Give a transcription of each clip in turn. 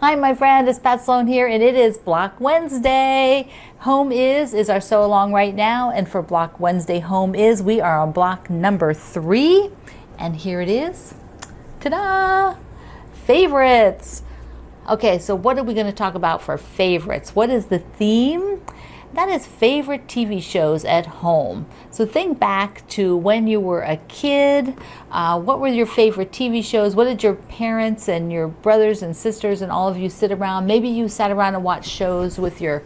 Hi, my friend, it's Pat Sloan here, and it is Block Wednesday. Home is our sew along right now, and for Block Wednesday Home is, we are on block number 3, and here it is. Ta-da! Favorites. Okay, so what are we going to talk about for favorites? What is the theme? That is favorite TV shows at home. So think back to when you were a kid. What were your favorite TV shows? What did your parents and your brothers and sisters and all of you sit around? Maybe you sat around and watched shows with your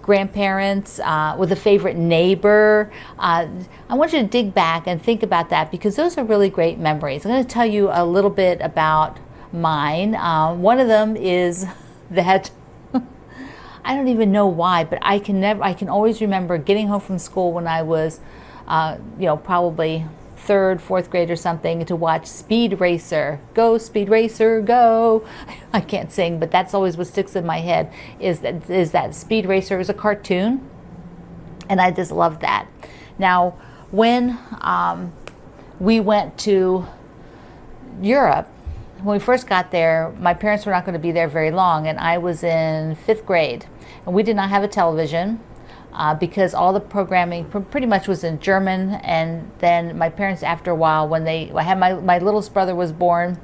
grandparents, with a favorite neighbor. I want you to dig back and think about that, because those are really great memories. I'm going to tell you a little bit about mine. One of them is that I don't even know why, but I can always remember getting home from school when I was, probably 3rd, 4th grade or something, to watch Speed Racer. Go, Speed Racer, go. I can't sing, but that's always what sticks in my head, is that Speed Racer is a cartoon, and I just love that. Now, when we went to Europe, when we first got there, my parents were not going to be there very long, and I was in 5th grade. And we did not have a television because all the programming pretty much was in German. And then my parents, after a while, when I had my littlest brother was born,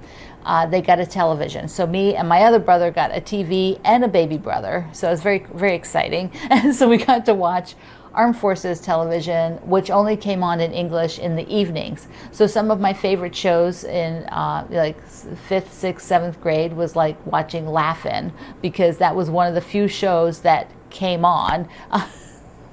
they got a television. So me and my other brother got a TV and a baby brother. So it was very, very exciting. And so we got to watch Armed Forces television, which only came on in English in the evenings. So some of my favorite shows in like 5th, 6th, 7th grade was like watching Laugh-In, because that was one of the few shows that came on,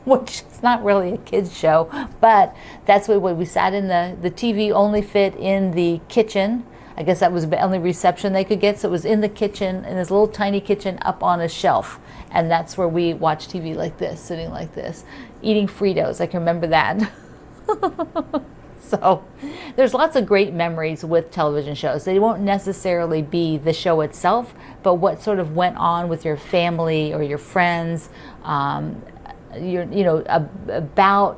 which is not really a kid's show, but that's what we sat in. The TV only fit in the kitchen. I guess that was the only reception they could get, so it was in the kitchen, in this little tiny kitchen up on a shelf. And that's where we watched TV like this, sitting like this, eating Fritos. I can remember that. So there's lots of great memories with television shows. They won't necessarily be the show itself, but what sort of went on with your family or your friends, about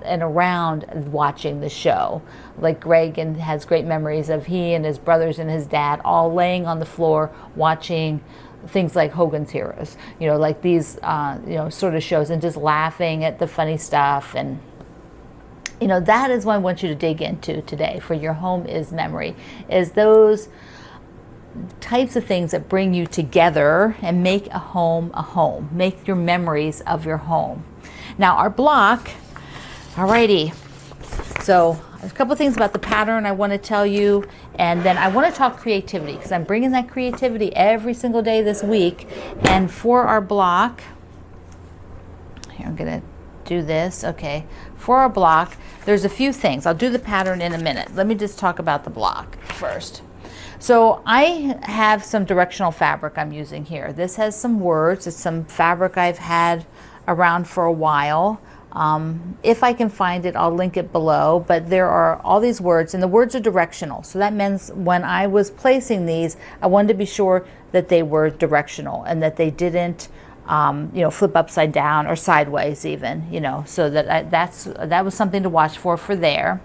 and around watching the show. Like Greg has great memories of he and his brothers and his dad all laying on the floor watching things like Hogan's Heroes, like these, sort of shows, and just laughing at the funny stuff. And, that is what I want you to dig into today for your home is memory, is those types of things that bring you together and make a home, make your memories of your home. Now our block, alrighty, so a couple of things about the pattern I want to tell you, and then I want to talk creativity, because I'm bringing that creativity every single day this week. And for our block, here I'm going to do this, okay. For our block, there's a few things. I'll do the pattern in a minute. Let me just talk about the block first. So I have some directional fabric I'm using here. This has some words. It's some fabric I've had around for a while. If I can find it, I'll link it below, but there are all these words, and the words are directional. So that means when I was placing these, I wanted to be sure that they were directional and that they didn't, flip upside down or sideways even, so that was something to watch for there.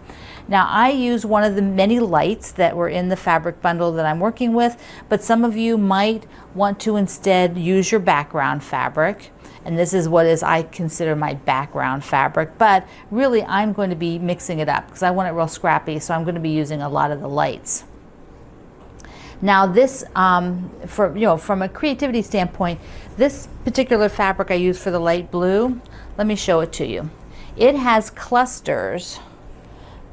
Now I use one of the many lights that were in the fabric bundle that I'm working with, but some of you might want to instead use your background fabric. And this is what I consider my background fabric, but really I'm going to be mixing it up because I want it real scrappy, so I'm going to be using a lot of the lights. Now this, from a creativity standpoint, this particular fabric I use for the light blue, let me show it to you. It has clusters,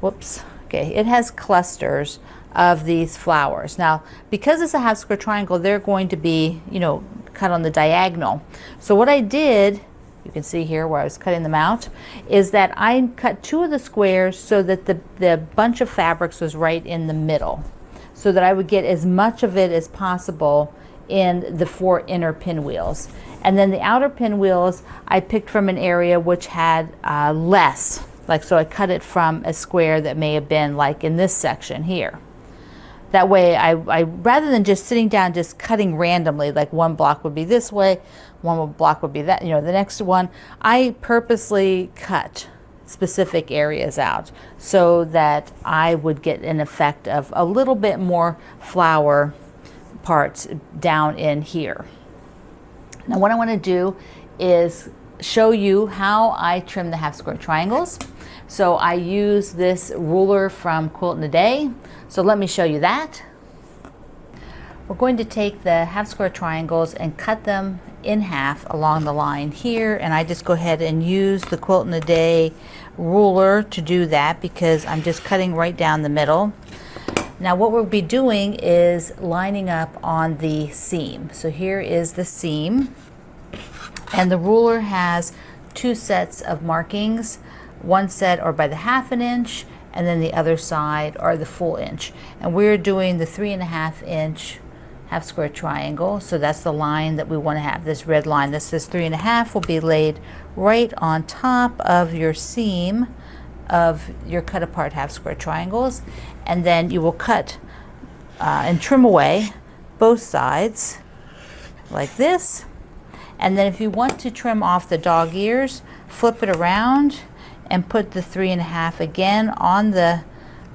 it has clusters of these flowers. Now, because it's a half square triangle, they're going to be, cut on the diagonal. So what I did, you can see here where I was cutting them out, is that I cut 2 of the squares so that the bunch of fabrics was right in the middle, so that I would get as much of it as possible in the 4 inner pinwheels. And then the outer pinwheels I picked from an area which had less, so I cut it from a square that may have been like in this section here. That way, I rather than just sitting down just cutting randomly, like one block would be this way, one block would be that, the next one, I purposely cut specific areas out so that I would get an effect of a little bit more flower parts down in here. Now what I want to do is show you how I trim the half square triangles. So I use this ruler from Quilt in a Day. So let me show you that. We're going to take the half square triangles and cut them in half along the line here, and I just go ahead and use the Quilt in a Day ruler to do that because I'm just cutting right down the middle. Now what we'll be doing is lining up on the seam. So here is the seam, and the ruler has two sets of markings. One set are by the 1/2 inch, and then the other side are the full inch. And we're doing the 3.5 inch half square triangle, so that's the line that we want to have. This red line that says 3.5 will be laid right on top of your seam of your cut apart half square triangles, and then you will cut and trim away both sides like this. And then if you want to trim off the dog ears, flip it around and put the 3.5 again on the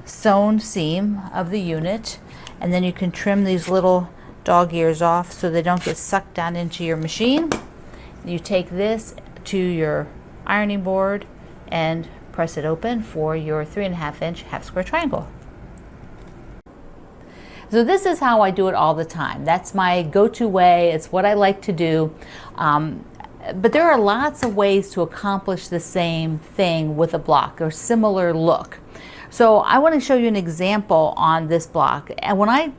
sewn seam of the unit, and then you can trim these little dog ears off so they don't get sucked down into your machine. You take this to your ironing board and press it open for your 3.5 inch half square triangle. So this is how I do it all the time. That's my go-to way. It's what I like to do. But there are lots of ways to accomplish the same thing with a block or similar look. So I want to show you an example on this block. And when I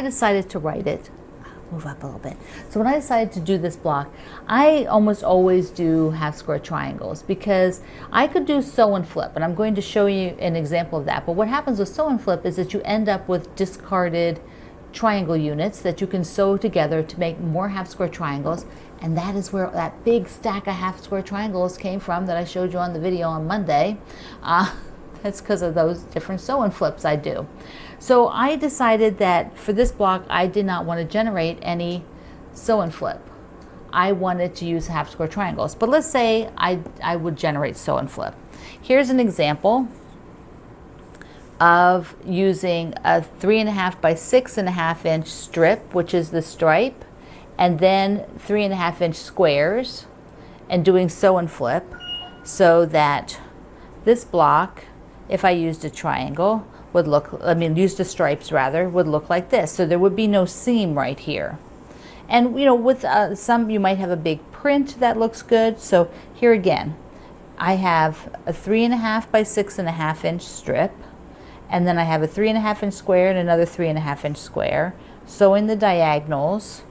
decided to write it, move up a little bit. So when I decided to do this block, I almost always do half square triangles because I could do sew and flip, and I'm going to show you an example of that. But what happens with sew and flip is that you end up with discarded triangle units that you can sew together to make more half square triangles, and that is where that big stack of half square triangles came from that I showed you on the video on Monday. That's because of those different sew and flips I do. So I decided that for this block I did not want to generate any sew and flip. I wanted to use half square triangles, but let's say I would generate sew and flip. Here's an example of using a 3.5 by 6.5 inch strip, which is the stripe, and then 3.5 inch squares, and doing sew and flip so that this block, if I used a triangle, would look, used the stripes rather, would look like this. So there would be no seam right here. And you know, with some you might have a big print that looks good. So here again, I have a 3.5 by 6.5 inch strip, and then I have a 3.5 inch square and another 3.5 inch square, sewing the diagonals,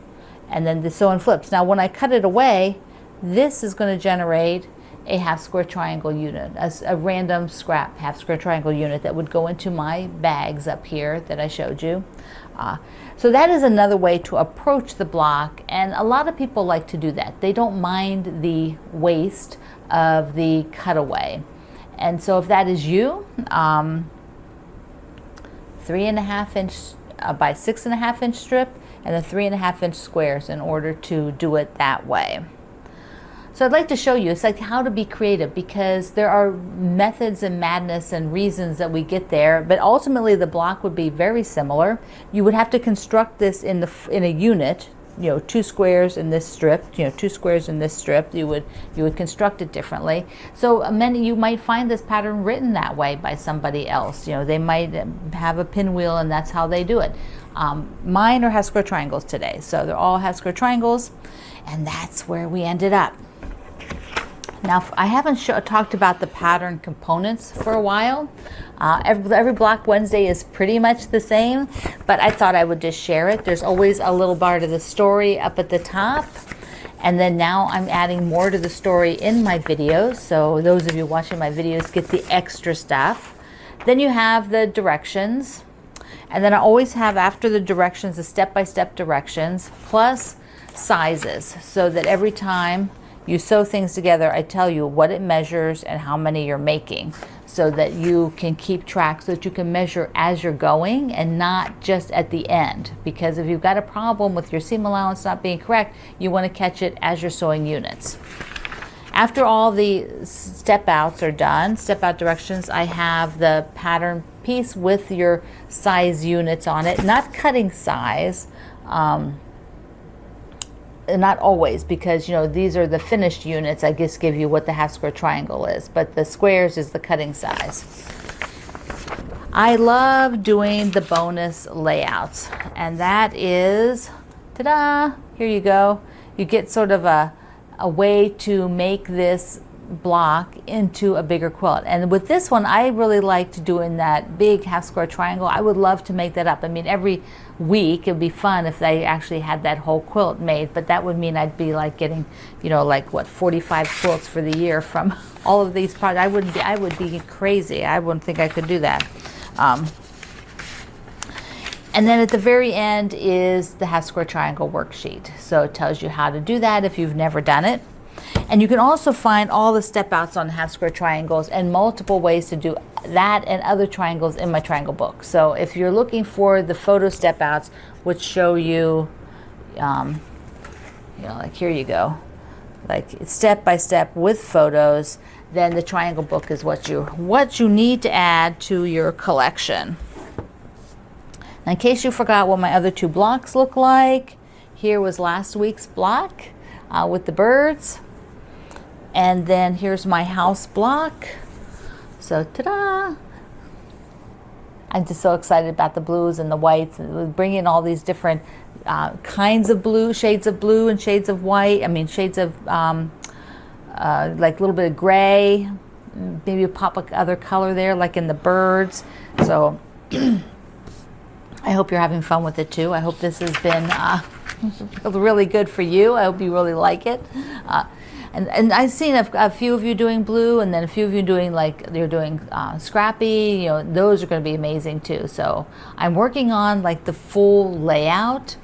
and then the sew and flips. Now when I cut it away, this is going to generate a half square triangle unit, a random scrap half square triangle unit that would go into my bags up here that I showed you. So that is another way to approach the block, and a lot of people like to do that. They don't mind the waste of the cutaway. And so if that is you, 3.5 inch by 6.5 inch strip and the 3.5 inch squares in order to do it that way. So I'd like to show you, it's like how to be creative, because there are methods and madness and reasons that we get there, but ultimately the block would be very similar. You would have to construct this in a unit, you know, 2 squares in this strip, you know, 2 squares in this strip. You would construct it differently. So you might find this pattern written that way by somebody else. You know, they might have a pinwheel and that's how they do it. Mine are half square triangles today, so they're all half square triangles, and that's where we ended up. Now, I haven't talked about the pattern components for a while. Every Block Wednesday is pretty much the same, but I thought I would just share it. There's always a little bar to the story up at the top, and then now I'm adding more to the story in my videos, so those of you watching my videos get the extra stuff. Then you have the directions, and then I always have after the directions the step-by-step directions plus sizes, so that every time you sew things together, I tell you what it measures and how many you're making, so that you can keep track, so that you can measure as you're going and not just at the end. Because if you've got a problem with your seam allowance not being correct, you want to catch it as you're sewing units. After all the step outs are done, step out directions, I have the pattern piece with your size units on it, not cutting size, not always, because these are the finished units. I just give you what the half square triangle is, but the squares is the cutting size. I love doing the bonus layouts, and that is, ta-da, here you go. You get sort of a way to make this block into a bigger quilt. And with this one, I really liked doing that big half square triangle. I would love to make that up. I mean, every week it would be fun if they actually had that whole quilt made, but that would mean I'd be like getting, like what, 45 quilts for the year from all of these projects. I would be crazy. I wouldn't think I could do that. And then at the very end is the half square triangle worksheet. So it tells you how to do that if you've never done it. And you can also find all the step outs on half square triangles and multiple ways to do that and other triangles in my triangle book. So if you're looking for the photo step outs, which show you, like here you go, like step by step with photos, then the triangle book is what you need to add to your collection. Now, in case you forgot what my other two blocks look like, here was last week's block with the birds. And then here's my house block. So, ta-da! I'm just so excited about the blues and the whites, and bring in all these different kinds of blue, shades of blue and shades of white. I mean, shades of like a little bit of gray, maybe a pop of other color there, like in the birds. So I hope you're having fun with it too. I hope this has been really good for you. I hope you really like it. And I've seen a few of you doing blue, and then a few of you doing you're doing scrappy. Those are going to be amazing too. So I'm working on like the full layout.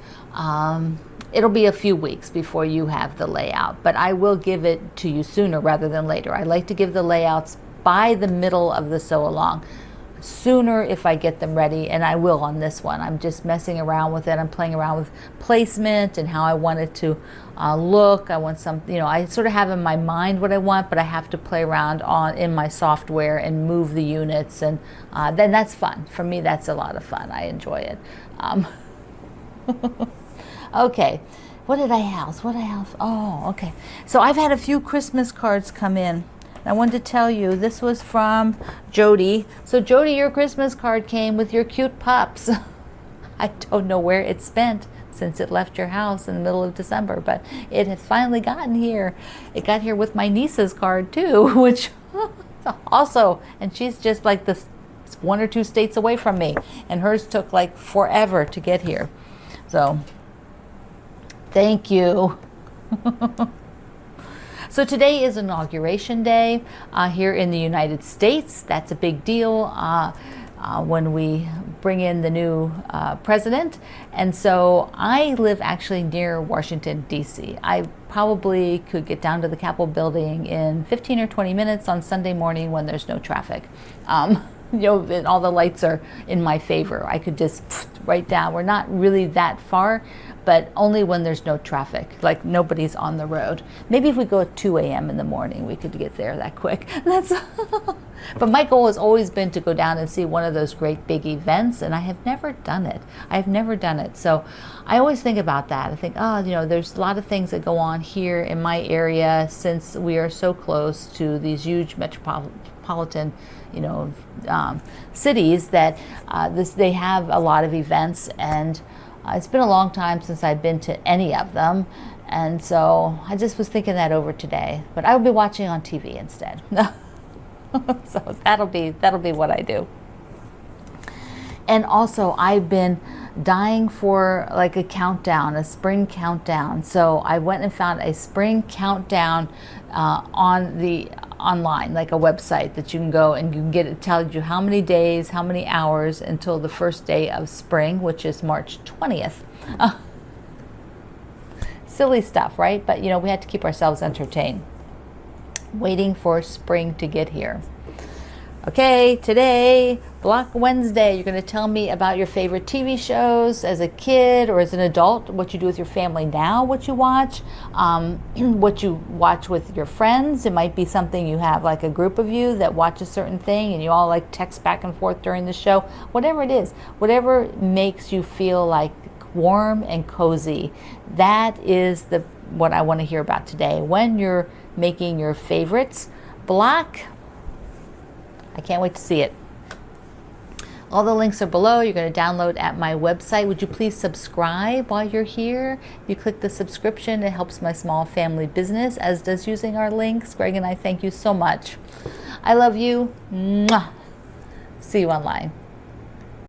It'll be a few weeks before you have the layout, but I will give it to you sooner rather than later. I like to give the layouts by the middle of the sew along. Sooner if I get them ready, and I will on this one. I'm just messing around with it. I'm playing around with placement and how I want it to look. I want some, I sort of have in my mind what I want, but I have to play around in my software and move the units, and then that's fun. For me, that's a lot of fun. I enjoy it. Okay, what did I house? Oh, okay. So I've had a few Christmas cards come in. I wanted to tell you, this was from Jody. So Jody, your Christmas card came with your cute pups. I don't know where it's spent since it left your house in the middle of December, but it has finally gotten here. It got here with my niece's card too, which also, and she's just like this 1 or 2 states away from me, and hers took like forever to get here. So thank you. So today is Inauguration Day here in the United States. That's a big deal when we bring in the new president. And so I live actually near Washington, D.C. I probably could get down to the Capitol building in 15 or 20 minutes on Sunday morning when there's no traffic. And all the lights are in my favor. I could just right down. We're not really that far, but only when there's no traffic, like nobody's on the road. Maybe if we go at 2 a.m. in the morning, we could get there that quick. But my goal has always been to go down and see one of those great big events, and I have never done it. I've never done it. So I always think about that. I think, there's a lot of things that go on here in my area since we are so close to these huge metropolitan cities that they have a lot of events, and it's been a long time since I've been to any of them, and so I just was thinking that over today. But I will be watching on TV instead. So that'll be what I do. And also, I've been dying for like a countdown, a spring countdown. So I went and found a spring countdown online, like a website that you can go and you can get it, tells you how many days, how many hours until the first day of spring, which is March 20th. Silly stuff, right? But we had to keep ourselves entertained, waiting for spring to get here. Okay, today, Block Wednesday, you're going to tell me about your favorite TV shows as a kid or as an adult, what you do with your family now, what you watch with your friends. It might be something you have, like a group of you that watch a certain thing and you all like text back and forth during the show. Whatever it is, whatever makes you feel like warm and cozy, that is what I want to hear about today. When you're making your favorites black, I can't wait to see it. All the links are below. You're going to download at my website. Would you please subscribe while you're here? If you click the subscription, it helps my small family business, as does using our links. Greg and I thank you so much. I love you. Mwah. See you online.